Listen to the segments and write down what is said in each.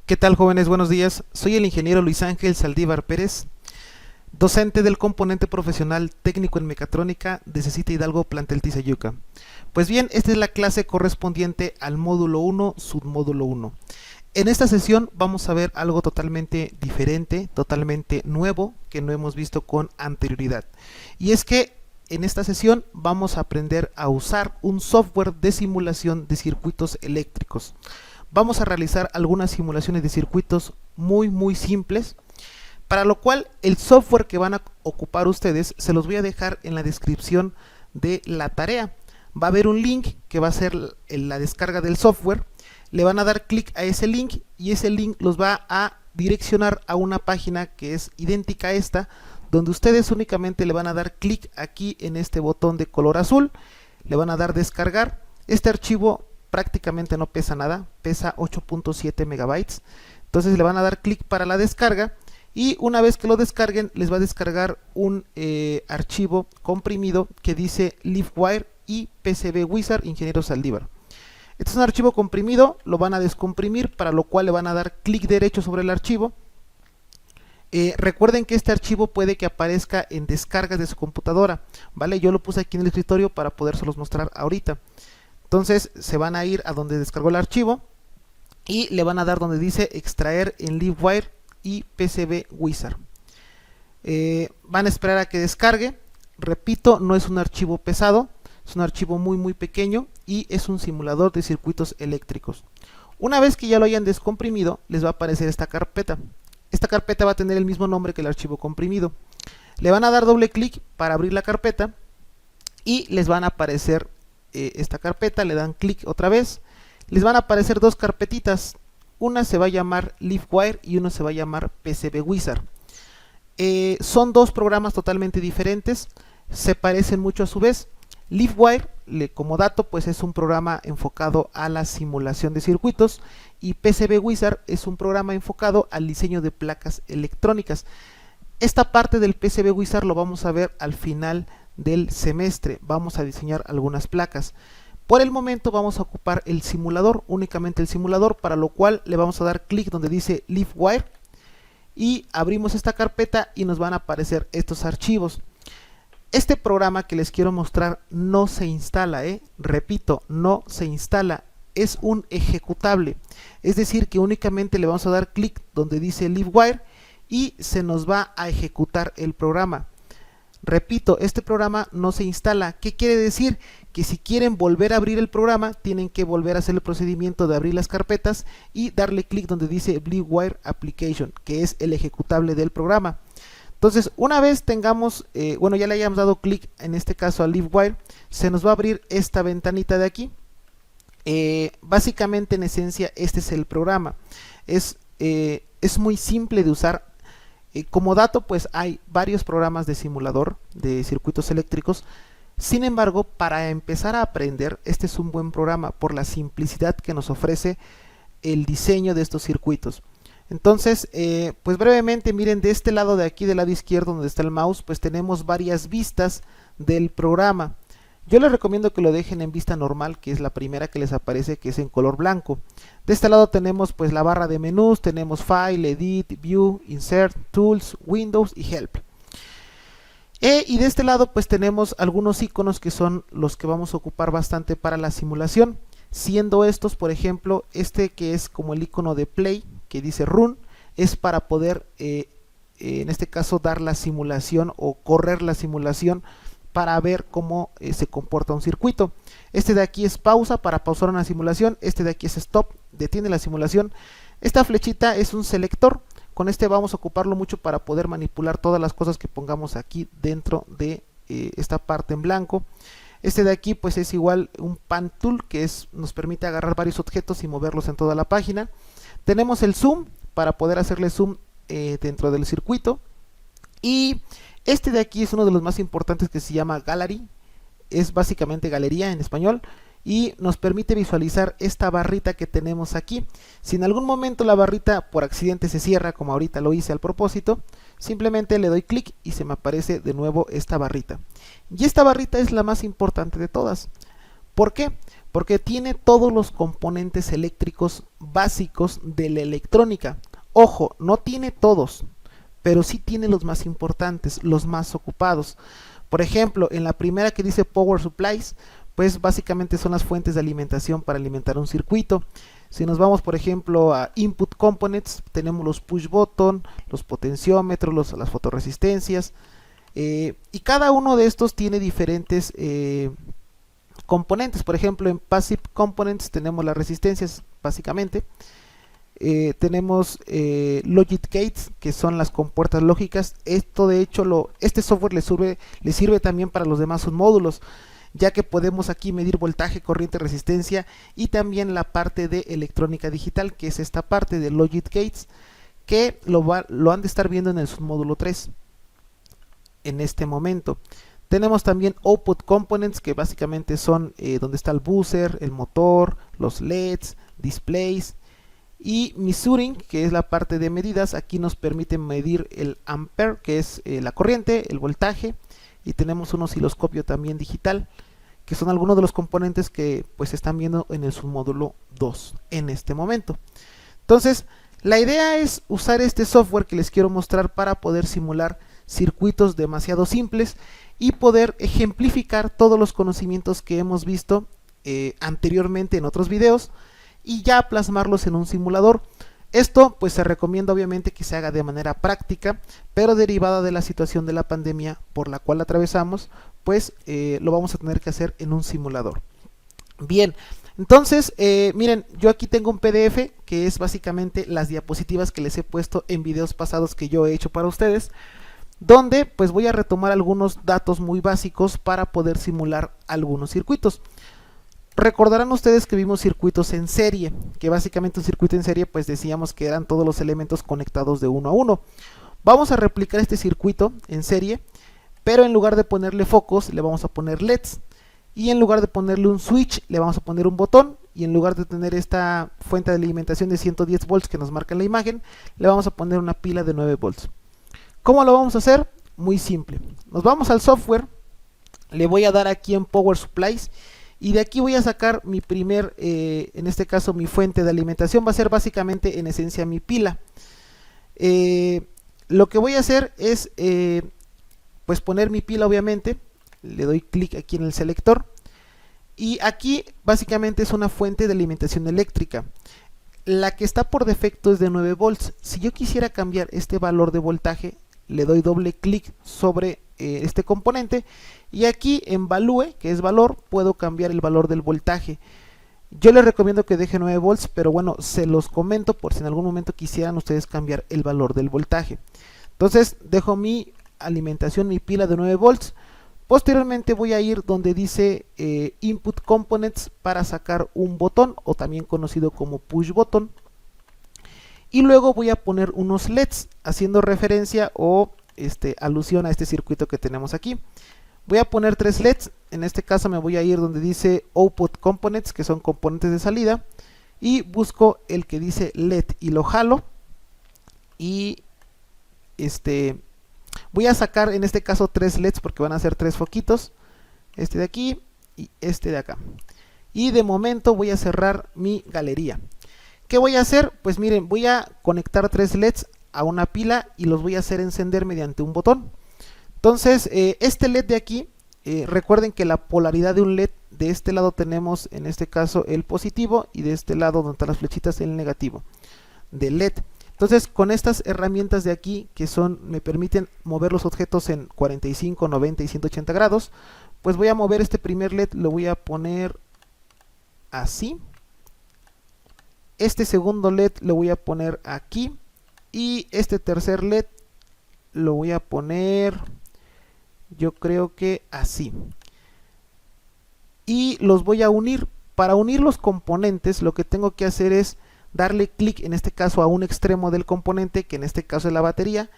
¿Qué tal, jóvenes? Buenos días. Soy el ingeniero Luis Ángel Saldívar Pérez, docente del componente profesional técnico en mecatrónica de CECITA Hidalgo, plantel Tizayuca. Pues bien, esta es la clase correspondiente al módulo 1, submódulo 1. En esta sesión vamos a ver algo totalmente diferente, totalmente nuevo, que no hemos visto con anterioridad. Y es que en esta sesión vamos a aprender a usar un software de simulación de circuitos eléctricos. Vamos a realizar algunas simulaciones de circuitos muy simples, para lo cual el software que van a ocupar ustedes se los voy a dejar en la descripción de la tarea. Va a haber un link que va a ser la descarga del software. Le van a dar clic a ese link y ese link los va a direccionar a una página que es idéntica a esta, donde ustedes únicamente le van a dar clic aquí en este botón de color azul, le van a dar descargar. Este archivo prácticamente no pesa nada, pesa 8.7 megabytes. Entonces le van a dar clic para la descarga y una vez que lo descarguen les va a descargar un archivo comprimido que dice Livewire y PCB Wizard Ingeniero Saldívar. Este es un archivo comprimido, lo van a descomprimir, para lo cual le van a dar clic derecho sobre el archivo. Recuerden que este archivo puede que aparezca en descargas de su computadora, ¿vale? Yo lo puse aquí en el escritorio para podérselos mostrar ahorita. Entonces se van a ir a donde descargó el archivo y le van a dar donde dice extraer en Livewire y PCB Wizard. Van a esperar a que descargue. Repito, no es un archivo pesado, es un archivo muy pequeño y es un simulador de circuitos eléctricos. Una vez que ya lo hayan descomprimido, les va a aparecer esta carpeta. Esta carpeta va a tener el mismo nombre que el archivo comprimido. Le van a dar doble clic para abrir la carpeta y les van a aparecer esta carpeta. Le dan clic otra vez, les van a aparecer dos carpetitas. Una se va a llamar Livewire y una se va a llamar PCB Wizard. Son dos programas totalmente diferentes, se parecen mucho a su vez. Livewire, como dato, pues es un programa enfocado a la simulación de circuitos, y PCB Wizard es un programa enfocado al diseño de placas electrónicas. Esta parte del PCB Wizard lo vamos a ver al final del semestre. Vamos a diseñar algunas placas. Por el momento vamos a ocupar el simulador, únicamente el simulador, para lo cual le vamos a dar clic donde dice Livewire y abrimos esta carpeta y nos van a aparecer estos archivos. Este programa que les quiero mostrar no se instala, repito, no se instala, es un ejecutable, es decir que únicamente le vamos a dar clic donde dice Livewire y se nos va a ejecutar el programa. Repito, este programa no se instala. ¿Qué quiere decir? Que si quieren volver a abrir el programa, tienen que volver a hacer el procedimiento de abrir las carpetas y darle clic donde dice Livewire Application, que es el ejecutable del programa. Entonces, una vez tengamos, ya le hayamos dado clic en este caso a Livewire, se nos va a abrir esta ventanita de aquí. Básicamente, en esencia, este es el programa. Es muy simple de usar. Como dato, pues hay varios programas de simulador de circuitos eléctricos. Sin embargo, para empezar a aprender, este es un buen programa por la simplicidad que nos ofrece el diseño de estos circuitos. Entonces, pues brevemente, miren, de este lado de aquí, del lado izquierdo donde está el mouse, pues tenemos varias vistas del programa. Yo les recomiendo que lo dejen en vista normal, que es la primera que les aparece, que es en color blanco. De este lado tenemos pues la barra de menús, tenemos File, Edit, View, Insert, Tools, Windows y Help. Y de este lado pues tenemos algunos iconos que son los que vamos a ocupar bastante para la simulación, siendo estos, por ejemplo, este que es como el icono de Play, que dice Run, es para poder, en este caso, dar la simulación o correr la simulación para ver cómo se comporta un circuito. Este de aquí es pausa, para pausar una simulación. Este de aquí es stop, detiene la simulación. Esta flechita es un selector, con este vamos a ocuparlo mucho para poder manipular todas las cosas que pongamos aquí dentro de esta parte en blanco. Este de aquí pues es igual un Pan Tool, que nos permite agarrar varios objetos y moverlos en toda la página. Tenemos el zoom, para poder hacerle zoom dentro del circuito. Y este de aquí es uno de los más importantes, que se llama Gallery, es básicamente galería en español, y nos permite visualizar esta barrita que tenemos aquí. Si en algún momento la barrita por accidente se cierra, como ahorita lo hice al propósito, simplemente le doy clic y se me aparece de nuevo esta barrita. Y esta barrita es la más importante de todas. ¿Por qué? porque tiene todos los componentes eléctricos básicos de la electrónica. Ojo, no tiene todos, pero sí tiene los más importantes, los más ocupados. Por ejemplo, en la primera que dice Power Supplies, pues básicamente son las fuentes de alimentación para alimentar un circuito. Si nos vamos, por ejemplo, a Input Components, tenemos los push button, los potenciómetros, las fotorresistencias, y cada uno de estos tiene diferentes componentes. Por ejemplo, en Passive Components tenemos las resistencias, básicamente. Tenemos Logic Gates, que son las compuertas lógicas. Esto, de hecho, este software le sirve también para los demás submódulos, ya que podemos aquí medir voltaje, corriente, resistencia, y también la parte de electrónica digital, que es esta parte de Logic Gates, que lo han de estar viendo en el submódulo 3 en este momento. Tenemos también Output Components, que básicamente son donde está el buzzer, el motor, los LEDs, displays, y Measuring, que es la parte de medidas. Aquí nos permite medir el ampere, que es la corriente, el voltaje, y tenemos un osciloscopio también digital, que son algunos de los componentes que pues se están viendo en el submódulo 2 en este momento. Entonces, la idea es usar este software que les quiero mostrar para poder simular circuitos demasiado simples y poder ejemplificar todos los conocimientos que hemos visto anteriormente en otros videos, y ya plasmarlos en un simulador. Esto pues se recomienda obviamente que se haga de manera práctica, pero derivada de la situación de la pandemia por la cual atravesamos, pues lo vamos a tener que hacer en un simulador. Bien, entonces miren, yo aquí tengo un PDF que es básicamente las diapositivas que les he puesto en videos pasados que yo he hecho para ustedes, donde pues voy a retomar algunos datos muy básicos para poder simular algunos circuitos. Recordarán ustedes que vimos circuitos en serie, que básicamente un circuito en serie pues decíamos que eran todos los elementos conectados de uno a uno. Vamos a replicar este circuito en serie, pero en lugar de ponerle focos le vamos a poner LEDs, y en lugar de ponerle un switch le vamos a poner un botón, y en lugar de tener esta fuente de alimentación de 110 volts que nos marca en la imagen, le vamos a poner una pila de 9 volts. ¿Cómo lo vamos a hacer? Muy simple. Nos vamos al software, le voy a dar aquí en Power Supplies, y de aquí voy a sacar mi primer, en este caso mi fuente de alimentación va a ser básicamente en esencia mi pila. Lo que voy a hacer es pues poner mi pila, obviamente, le doy clic aquí en el selector, y aquí básicamente es una fuente de alimentación eléctrica. La que está por defecto es de 9 volts. Si yo quisiera cambiar este valor de voltaje, le doy doble clic sobre este componente, y aquí en Value, que es valor, puedo cambiar el valor del voltaje. Yo les recomiendo que deje 9 volts, pero bueno, se los comento por si en algún momento quisieran ustedes cambiar el valor del voltaje. Entonces dejo mi alimentación, mi pila de 9 volts. Posteriormente voy a ir donde dice Input Components para sacar un botón, o también conocido como Push Button. Y luego voy a poner unos LEDs, haciendo referencia o alusión a este circuito que tenemos aquí. Voy a poner 3 LEDs, en este caso me voy a ir donde dice Output Components, que son componentes de salida, y busco el que dice LED y lo jalo, y voy a sacar en este caso 3 LEDs porque van a ser 3 foquitos, este de aquí y este de acá, y de momento voy a cerrar mi galería. ¿Qué voy a hacer? Pues miren, voy a conectar 3 LEDs a una pila y los voy a hacer encender mediante un botón. Entonces este LED de aquí, recuerden que la polaridad de un LED, de este lado tenemos en este caso el positivo, y de este lado donde están las flechitas el negativo del LED. Entonces con estas herramientas de aquí, que me permiten mover los objetos en 45, 90 y 180 grados, pues voy a mover este primer LED, lo voy a poner así. Este segundo LED lo voy a poner aquí, y este tercer LED lo voy a poner, yo creo que así, y los voy a unir. Para unir los componentes lo que tengo que hacer es darle clic en este caso a un extremo del componente, que en este caso es la batería,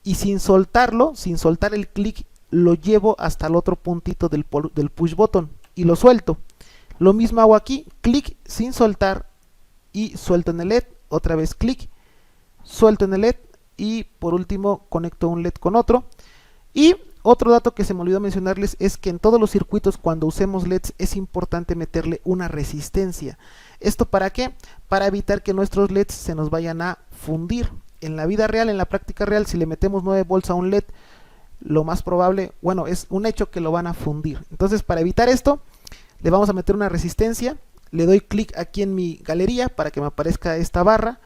y sin soltarlo, sin soltar el clic, lo llevo hasta el otro puntito del push button y lo suelto. Lo mismo hago aquí, clic sin soltar y suelto en el LED, otra vez clic, suelto en el LED, y por último conecto un LED con otro. Y otro dato que se me olvidó mencionarles es que en todos los circuitos, cuando usemos LEDs, es importante meterle una resistencia. ¿Esto para qué? Para evitar que nuestros LEDs se nos vayan a fundir. En la vida real, en la práctica real, si le metemos 9 volts a un LED, lo más probable, bueno, es un hecho que lo van a fundir. Entonces, para evitar esto, le vamos a meter una resistencia. Le doy clic aquí en mi galería para que me aparezca esta barra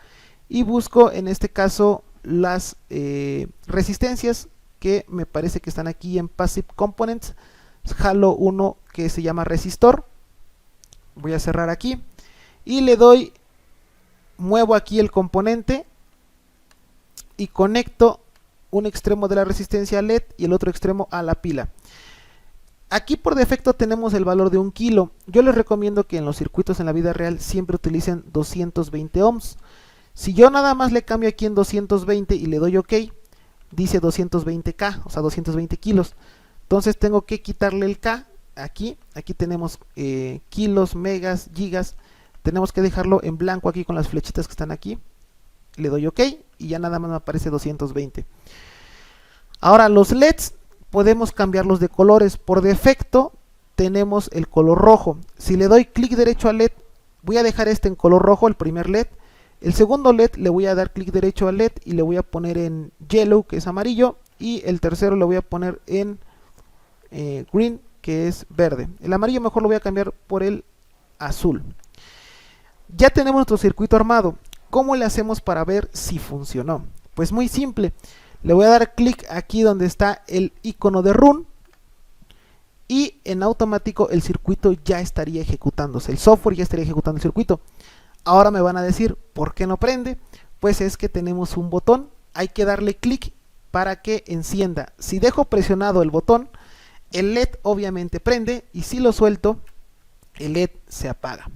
y busco en este caso las resistencias que me parece que están aquí en Passive Components. Jalo uno que se llama resistor. Voy a cerrar aquí y le doy, muevo aquí el componente y conecto un extremo de la resistencia a LED y el otro extremo a la pila. Aquí por defecto tenemos el valor de 1 kilo. Yo les recomiendo que en los circuitos en la vida real siempre utilicen 220 ohms. Si yo nada más le cambio aquí en 220 y le doy OK, dice 220K, o sea 220 kilos. Entonces tengo que quitarle el K aquí. Aquí tenemos kilos, megas, gigas. Tenemos que dejarlo en blanco aquí con las flechitas que están aquí. Le doy OK y ya nada más me aparece 220. Ahora los LEDs podemos cambiarlos de colores. Por defecto tenemos el color rojo. Si le doy clic derecho al LED, voy a dejar este en color rojo, el primer LED. El segundo LED le voy a dar clic derecho al LED y le voy a poner en yellow, que es amarillo. Y el tercero le voy a poner en green, que es verde. El amarillo mejor lo voy a cambiar por el azul. Ya tenemos nuestro circuito armado. ¿Cómo le hacemos para ver si funcionó? Pues muy simple. Le voy a dar clic aquí donde está el icono de Run y en automático el circuito ya estaría ejecutándose. El software ya estaría ejecutando el circuito. Ahora me van a decir, ¿por qué no prende? Pues es que tenemos un botón. Hay que darle clic para que encienda. Si dejo presionado el botón, el LED obviamente prende y si lo suelto, el LED se apaga.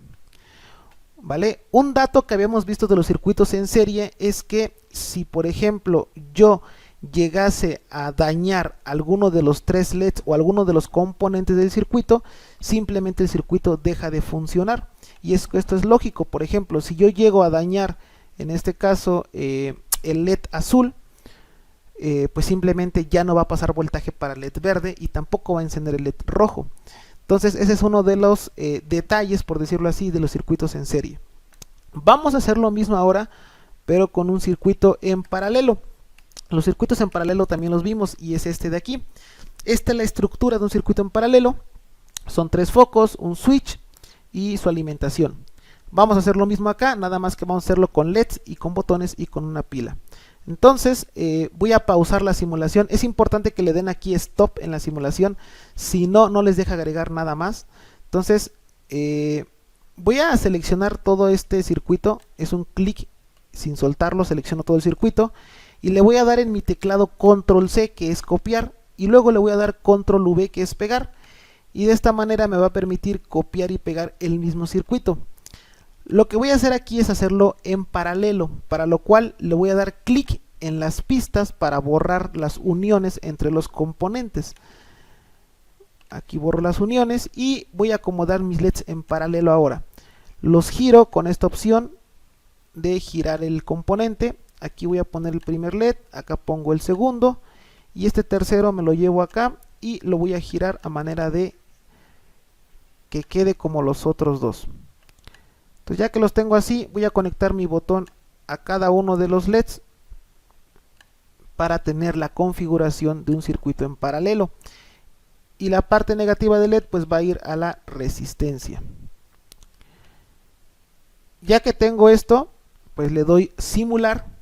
¿Vale? Un dato que habíamos visto de los circuitos en serie es que si por ejemplo yo llegase a dañar alguno de los 3 LEDs o alguno de los componentes del circuito, simplemente el circuito deja de funcionar. Y esto es lógico. Por ejemplo, si yo llego a dañar en este caso el LED azul, pues simplemente ya no va a pasar voltaje para el LED verde y tampoco va a encender el LED rojo. Entonces ese es uno de los detalles, por decirlo así, de los circuitos en serie. Vamos a hacer lo mismo ahora, pero con un circuito en paralelo. Los circuitos en paralelo también los vimos y es este de aquí. Esta es la estructura de un circuito en paralelo. Son 3 focos, un switch y su alimentación. Vamos a hacer lo mismo acá, nada más que vamos a hacerlo con LEDs y con botones y con una pila. Entonces voy a pausar la simulación. Es importante que le den aquí stop en la simulación, si no, no les deja agregar nada más. Entonces voy a seleccionar todo este circuito. Es un clic sin soltarlo, selecciono todo el circuito y le voy a dar en mi teclado control C, que es copiar, y luego le voy a dar control V, que es pegar, y de esta manera me va a permitir copiar y pegar el mismo circuito. Lo que voy a hacer aquí es hacerlo en paralelo, para lo cual le voy a dar clic en las pistas para borrar las uniones entre los componentes. Aquí borro las uniones y voy a acomodar mis LEDs en paralelo ahora. Los giro con esta opción de girar el componente. Aquí voy a poner el primer LED, acá pongo el segundo y este tercero me lo llevo acá y lo voy a girar a manera de que quede como los otros dos. Entonces ya que los tengo así, voy a conectar mi botón a cada uno de los LEDs para tener la configuración de un circuito en paralelo. Y la parte negativa del LED pues va a ir a la resistencia. Ya que tengo esto, pues le doy simular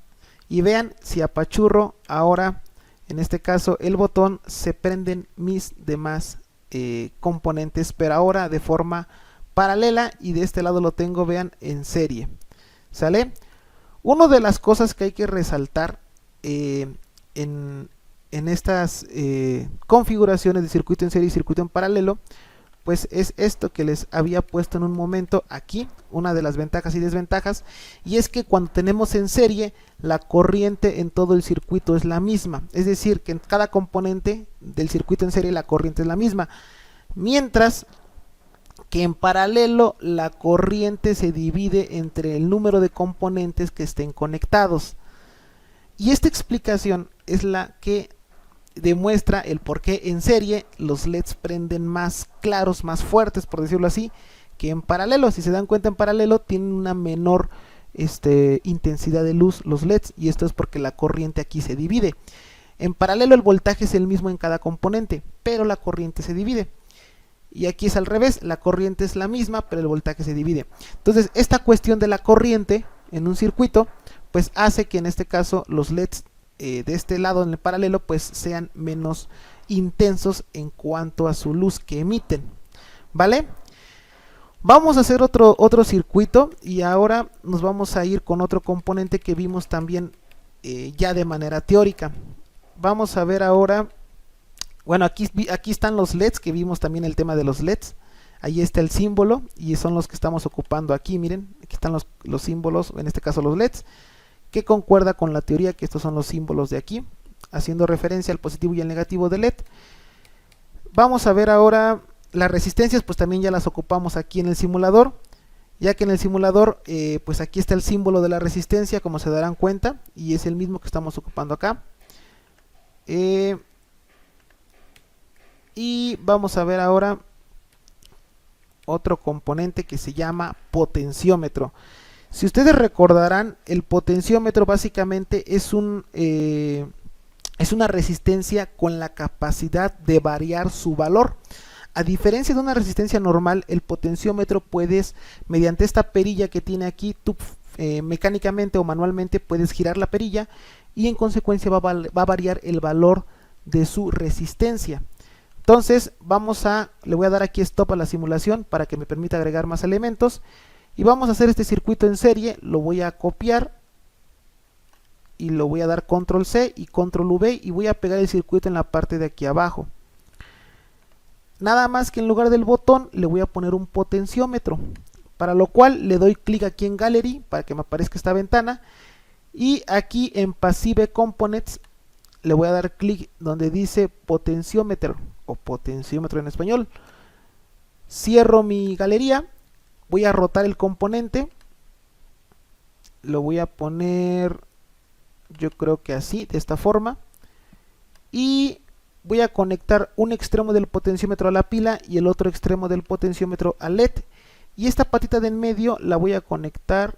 y vean si apachurro ahora, en este caso el botón, se prenden mis demás componentes, pero ahora de forma paralela y de este lado lo tengo, vean, en serie. ¿Sale? Una de las cosas que hay que resaltar en estas configuraciones de circuito en serie y circuito en paralelo, pues es esto que les había puesto en un momento aquí, una de las ventajas y desventajas, y es que cuando tenemos en serie, la corriente en todo el circuito es la misma, es decir, que en cada componente del circuito en serie la corriente es la misma, mientras que en paralelo la corriente se divide entre el número de componentes que estén conectados. Y esta explicación es la que demuestra el por qué en serie los LEDs prenden más claros, más fuertes, por decirlo así, que en paralelo. Si se dan cuenta, en paralelo tienen una menor intensidad de luz los LEDs, y esto es porque la corriente aquí se divide. En paralelo el voltaje es el mismo en cada componente, pero la corriente se divide. Y aquí es al revés, la corriente es la misma, pero el voltaje se divide. Entonces, esta cuestión de la corriente en un circuito, pues hace que en este caso los LEDs de este lado en el paralelo, pues sean menos intensos en cuanto a su luz que emiten. ¿Vale? Vamos a hacer otro circuito, y ahora nos vamos a ir con otro componente que vimos también ya de manera teórica. Vamos a ver ahora, bueno, aquí están los LEDs, que vimos también el tema de los LEDs. Ahí está el símbolo, y son los que estamos ocupando aquí. Miren, aquí están los símbolos, en este caso los LEDs, que concuerda con la teoría, que estos son los símbolos de aquí, haciendo referencia al positivo y al negativo de LED. Vamos a ver ahora las resistencias, pues también ya las ocupamos aquí en el simulador, ya que en el simulador pues aquí está el símbolo de la resistencia, como se darán cuenta, y es el mismo que estamos ocupando acá. Y vamos a ver ahora otro componente que se llama potenciómetro. Si ustedes recordarán, el potenciómetro básicamente es una resistencia con la capacidad de variar su valor. A diferencia de una resistencia normal, el potenciómetro puedes, mediante esta perilla que tiene aquí, tú mecánicamente o manualmente puedes girar la perilla, y en consecuencia va a variar el valor de su resistencia. Entonces le voy a dar aquí stop a la simulación para que me permita agregar más elementos, y vamos a hacer este circuito en serie. Lo voy a copiar y lo voy a dar control C y control V, y voy a pegar el circuito en la parte de aquí abajo. Nada más que en lugar del botón le voy a poner un potenciómetro, para lo cual le doy clic aquí en Gallery para que me aparezca esta ventana, y aquí en Passive Components le voy a dar clic donde dice potenciómetro, o potenciómetro en español. Cierro mi galería, voy a rotar el componente, lo voy a poner, yo creo que así, de esta forma, y voy a conectar un extremo del potenciómetro a la pila y el otro extremo del potenciómetro al LED, y esta patita de en medio la voy a conectar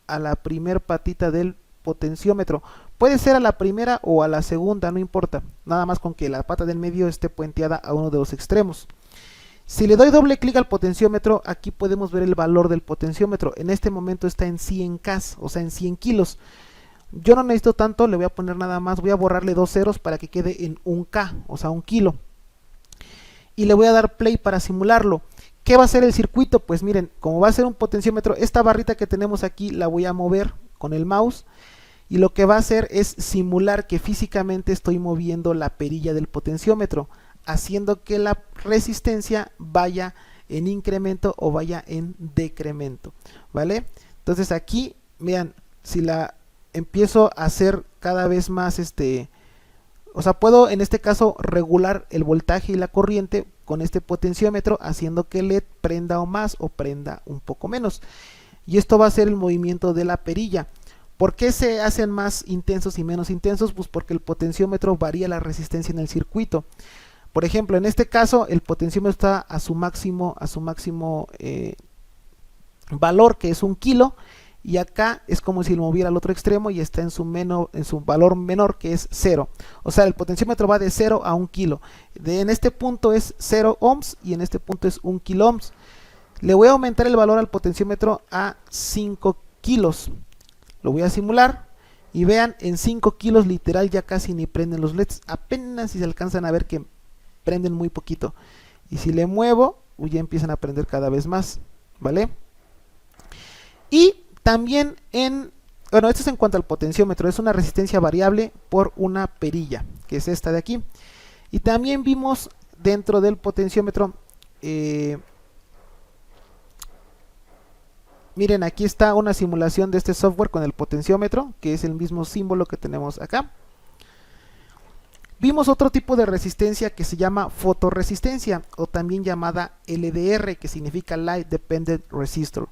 a la primer patita del potenciómetro. Puede ser a la primera o a la segunda, no importa, nada más con que la pata del medio esté puenteada a uno de los extremos. Si le doy doble clic al potenciómetro, aquí podemos ver el valor del potenciómetro. En este momento está en 100K, o sea en 100 kilos. Yo no necesito tanto, le voy a poner nada más, voy a borrarle 2 ceros para que quede en 1K, o sea 1 kilo. Y le voy a dar play para simularlo. ¿Qué va a hacer el circuito? Pues miren, como va a ser un potenciómetro, esta barrita que tenemos aquí la voy a mover con el mouse, y lo que va a hacer es simular que físicamente estoy moviendo la perilla del potenciómetro, haciendo que la resistencia vaya en incremento o vaya en decremento, ¿vale? Entonces aquí, vean, si la empiezo a hacer cada vez más, o sea, puedo en este caso regular el voltaje y la corriente con este potenciómetro, haciendo que el LED prenda o más o prenda un poco menos. Y esto va a ser el movimiento de la perilla. ¿Por qué se hacen más intensos y menos intensos? Pues porque el potenciómetro varía la resistencia en el circuito. Por ejemplo, en este caso el potenciómetro está a su máximo valor, que es 1 kilo, y acá es como si lo moviera al otro extremo y está en su valor menor, que es 0. O sea, el potenciómetro va de 0 a 1 kilo. En este punto es 0 ohms y en este punto es 1 kilo ohms. Le voy a aumentar el valor al potenciómetro a 5 kilos. Lo voy a simular y vean, en 5 kilos literal ya casi ni prenden los LEDs. Apenas si se alcanzan a ver que prenden muy poquito. Y si le muevo, ya empiezan a prender cada vez más, ¿vale? Y también bueno, esto es en cuanto al potenciómetro, es una resistencia variable por una perilla, que es esta de aquí. Y también vimos dentro del potenciómetro, miren, aquí está una simulación de este software con el potenciómetro, que es el mismo símbolo que tenemos acá. Vimos otro tipo de resistencia que se llama fotorresistencia, o también llamada LDR, que significa Light Dependent Resistor,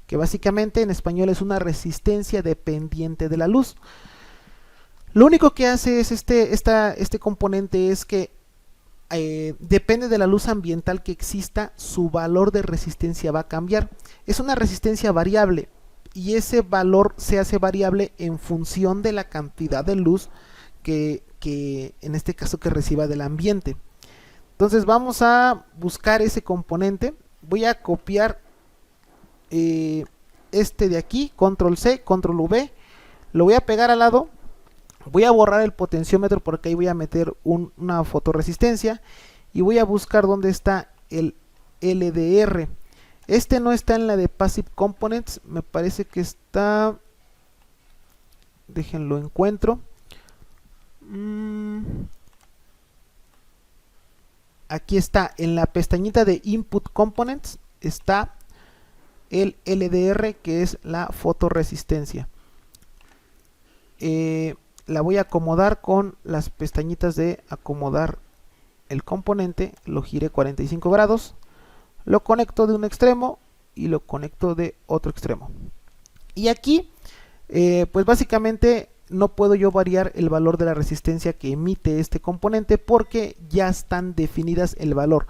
que básicamente en español es una resistencia dependiente de la luz. Lo único que hace es este componente es que depende de la luz ambiental que exista, su valor de resistencia va a cambiar. Es una resistencia variable y ese valor se hace variable en función de la cantidad de luz que en este caso que reciba del ambiente. Entonces vamos a buscar ese componente. Voy a copiar este de aquí, control C, control V, lo voy a pegar al lado. Voy a borrar el potenciómetro porque ahí voy a meter una fotoresistencia y voy a buscar dónde está el LDR. Este no está en la de Passive Components, me parece que está... Déjenlo encuentro. Aquí está, en la pestañita de Input Components está el LDR, que es la fotoresistencia. La voy a acomodar con las pestañitas de acomodar el componente, lo giré 45 grados, lo conecto de un extremo y lo conecto de otro extremo. Y aquí, pues básicamente no puedo yo variar el valor de la resistencia que emite este componente porque ya están definidas el valor.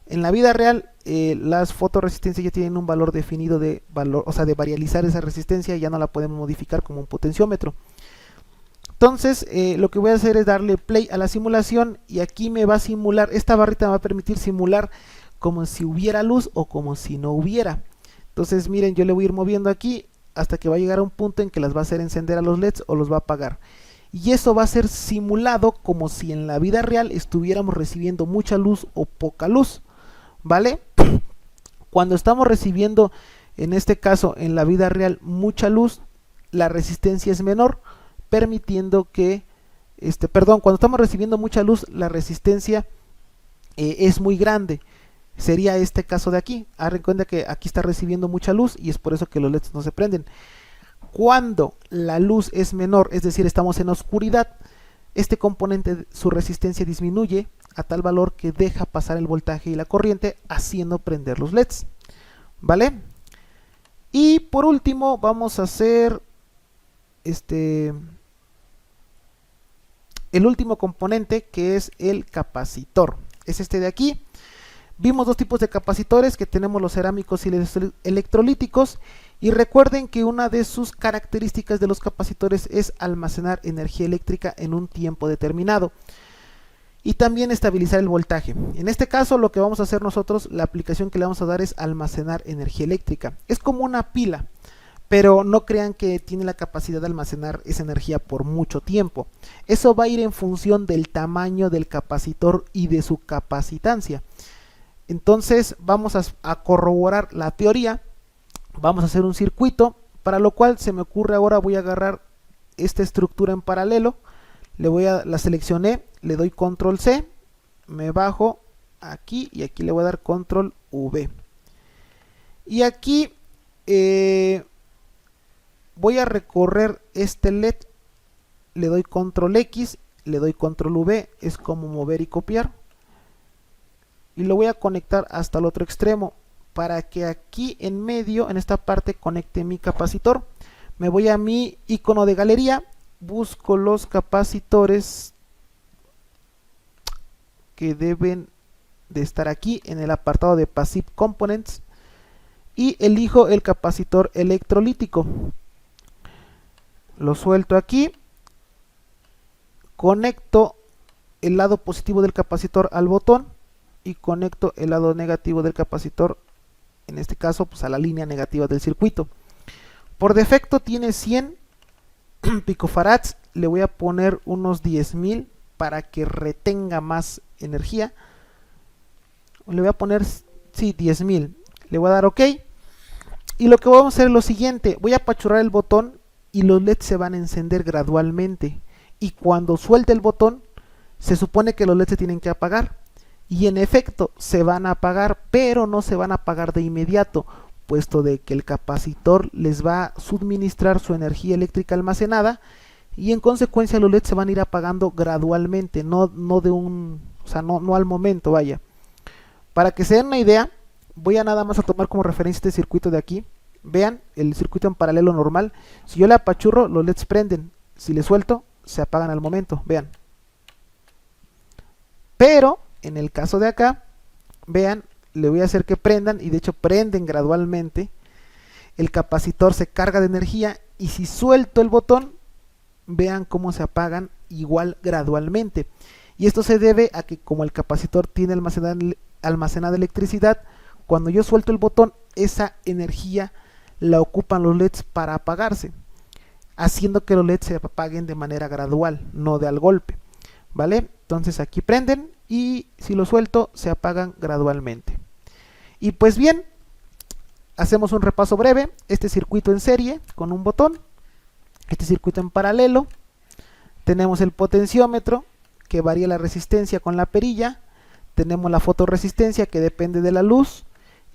En la vida real, las fotoresistencias ya tienen un valor definido de valor, o sea, de varializar esa resistencia, ya no la podemos modificar como un potenciómetro. Entonces lo que voy a hacer es darle play a la simulación y aquí me va a simular, esta barrita me va a permitir simular como si hubiera luz o como si no hubiera. Entonces miren, yo le voy a ir moviendo aquí hasta que va a llegar a un punto en que las va a hacer encender a los LEDs o los va a apagar. Y eso va a ser simulado como si en la vida real estuviéramos recibiendo mucha luz o poca luz, ¿vale? Cuando estamos recibiendo, en este caso en la vida real, mucha luz, la resistencia es menor, permitiendo que, cuando estamos recibiendo mucha luz, la resistencia es muy grande. Sería este caso de aquí. Hagan cuenta que aquí está recibiendo mucha luz y es por eso que los LEDs no se prenden. Cuando la luz es menor, es decir, estamos en oscuridad, este componente, su resistencia disminuye a tal valor que deja pasar el voltaje y la corriente, haciendo prender los LEDs, ¿vale? Y por último vamos a hacer el último componente, que es el capacitor. Es este de aquí. Vimos dos tipos de capacitores, que tenemos los cerámicos y los electrolíticos, y recuerden que una de sus características de los capacitores es almacenar energía eléctrica en un tiempo determinado y también estabilizar el voltaje. En este caso lo que vamos a hacer nosotros, la aplicación que le vamos a dar es almacenar energía eléctrica. Es como una pila, pero no crean que tiene la capacidad de almacenar esa energía por mucho tiempo. Eso va a ir en función del tamaño del capacitor y de su capacitancia. Entonces vamos a corroborar la teoría. Vamos a hacer un circuito, para lo cual se me ocurre ahora, voy a agarrar esta estructura en paralelo, la seleccioné, le doy control C, me bajo aquí y aquí le voy a dar control V. Y aquí voy a recorrer este LED, le doy control X, le doy control V, es como mover y copiar. Y lo voy a conectar hasta el otro extremo para que aquí en medio, en esta parte, conecte mi capacitor. Me voy a mi icono de galería, busco los capacitores que deben de estar aquí en el apartado de Passive Components y elijo el capacitor electrolítico. Lo suelto aquí, conecto el lado positivo del capacitor al botón y conecto el lado negativo del capacitor, en este caso pues a la línea negativa del circuito. Por defecto tiene 100 picofarads, le voy a poner unos 10.000 para que retenga más energía. Le voy a poner, sí, 10.000, le voy a dar OK. Y lo que vamos a hacer es lo siguiente, voy a apachurrar el botón y los LEDs se van a encender gradualmente. Y cuando suelte el botón, se supone que los LEDs se tienen que apagar. Y en efecto se van a apagar, pero no se van a apagar de inmediato, puesto de que el capacitor les va a suministrar su energía eléctrica almacenada y en consecuencia los LEDs se van a ir apagando gradualmente, no al momento, vaya. Para que se den una idea, voy a nada más a tomar como referencia este circuito de aquí. Vean el circuito en paralelo normal. Si yo le apachurro, los LEDs prenden. Si le suelto, se apagan al momento, vean. Pero en el caso de acá, vean, le voy a hacer que prendan, y de hecho prenden gradualmente. El capacitor se carga de energía, y si suelto el botón, vean cómo se apagan igual gradualmente. Y esto se debe a que como el capacitor tiene almacenada electricidad, cuando yo suelto el botón, esa energía la ocupan los LEDs para apagarse, haciendo que los LEDs se apaguen de manera gradual, no de al golpe, ¿vale? Entonces aquí prenden, y si lo suelto se apagan gradualmente. Y pues bien, hacemos un repaso breve. Este circuito en serie con un botón, este circuito en paralelo, tenemos el potenciómetro que varía la resistencia con la perilla, tenemos la fotorresistencia que depende de la luz,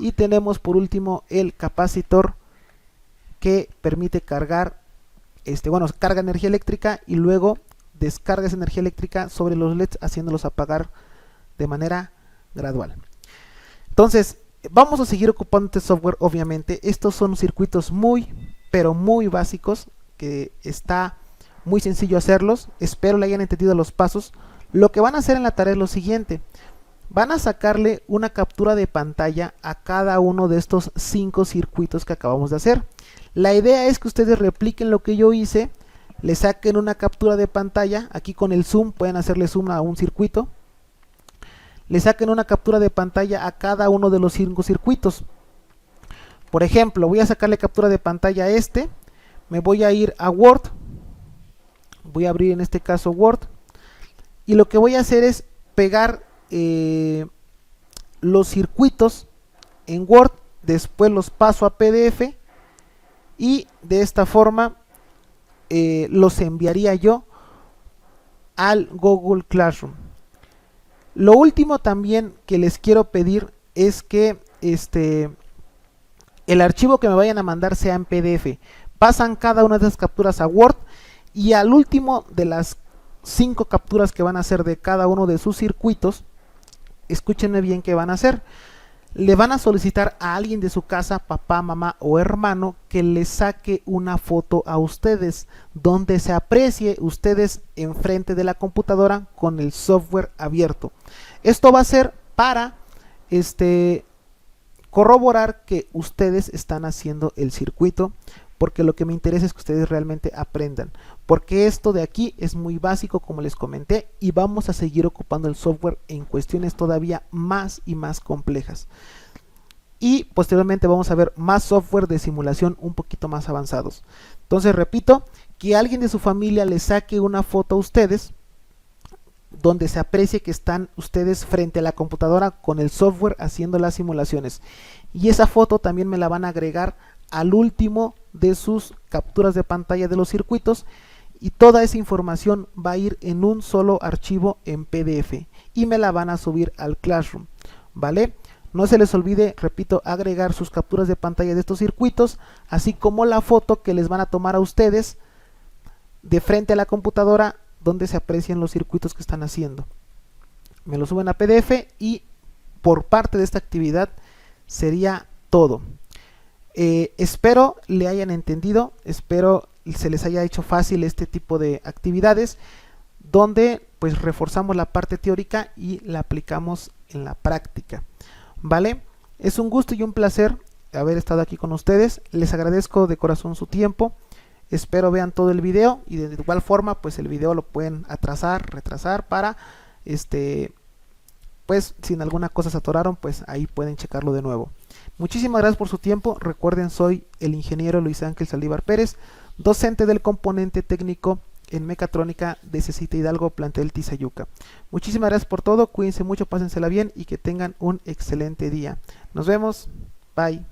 y tenemos por último el capacitor que permite cargar, carga energía eléctrica y luego descarga esa energía eléctrica sobre los LEDs, haciéndolos apagar de manera gradual. Entonces vamos a seguir ocupando este software. Obviamente estos son circuitos muy pero muy básicos, que está muy sencillo hacerlos. Espero le hayan entendido los pasos. Lo que van a hacer en la tarea es lo siguiente: van a sacarle una captura de pantalla a cada uno de estos 5 circuitos que acabamos de hacer. La idea es que ustedes repliquen lo que yo hice, le saquen una captura de pantalla. Aquí con el zoom pueden hacerle zoom a un circuito, le saquen una captura de pantalla a cada uno de los 5 circuitos. Por ejemplo, voy a sacarle captura de pantalla a este, me voy a ir a Word, voy a abrir en este caso Word, y lo que voy a hacer es pegar los circuitos en Word, después los paso a PDF, y de esta forma los enviaría yo al Google Classroom. Lo último también que les quiero pedir es que el archivo que me vayan a mandar sea en PDF. Pasan cada una de esas capturas a Word, y al último de las 5 capturas que van a hacer de cada uno de sus circuitos, escúchenme bien qué van a hacer. Le van a solicitar a alguien de su casa, papá, mamá o hermano, que les saque una foto a ustedes, donde se aprecie ustedes enfrente de la computadora con el software abierto. Esto va a ser para corroborar que ustedes están haciendo el circuito, porque lo que me interesa es que ustedes realmente aprendan, porque esto de aquí es muy básico, como les comenté, y vamos a seguir ocupando el software en cuestiones todavía más y más complejas, y posteriormente vamos a ver más software de simulación un poquito más avanzados. Entonces repito, que alguien de su familia les saque una foto a ustedes donde se aprecie que están ustedes frente a la computadora con el software haciendo las simulaciones, y esa foto también me la van a agregar al último de sus capturas de pantalla de los circuitos, y toda esa información va a ir en un solo archivo en PDF, y me la van a subir al Classroom, ¿vale? No se les olvide, repito, agregar sus capturas de pantalla de estos circuitos, así como la foto que les van a tomar a ustedes de frente a la computadora donde se aprecian los circuitos que están haciendo. Me lo suben a PDF, y por parte de esta actividad sería todo. Espero le hayan entendido, espero se les haya hecho fácil este tipo de actividades, donde pues reforzamos la parte teórica y la aplicamos en la práctica, ¿vale? Es un gusto y un placer haber estado aquí con ustedes. Les agradezco de corazón su tiempo. Espero vean todo el video, y de igual forma pues el video lo pueden atrasar, retrasar, para pues si en alguna cosa se atoraron, pues ahí pueden checarlo de nuevo. Muchísimas gracias por su tiempo. Recuerden, soy el ingeniero Luis Ángel Saldívar Pérez, docente del componente técnico en mecatrónica de CECITE Hidalgo, plantel Tizayuca. Muchísimas gracias por todo, cuídense mucho, pásensela bien y que tengan un excelente día. Nos vemos, bye.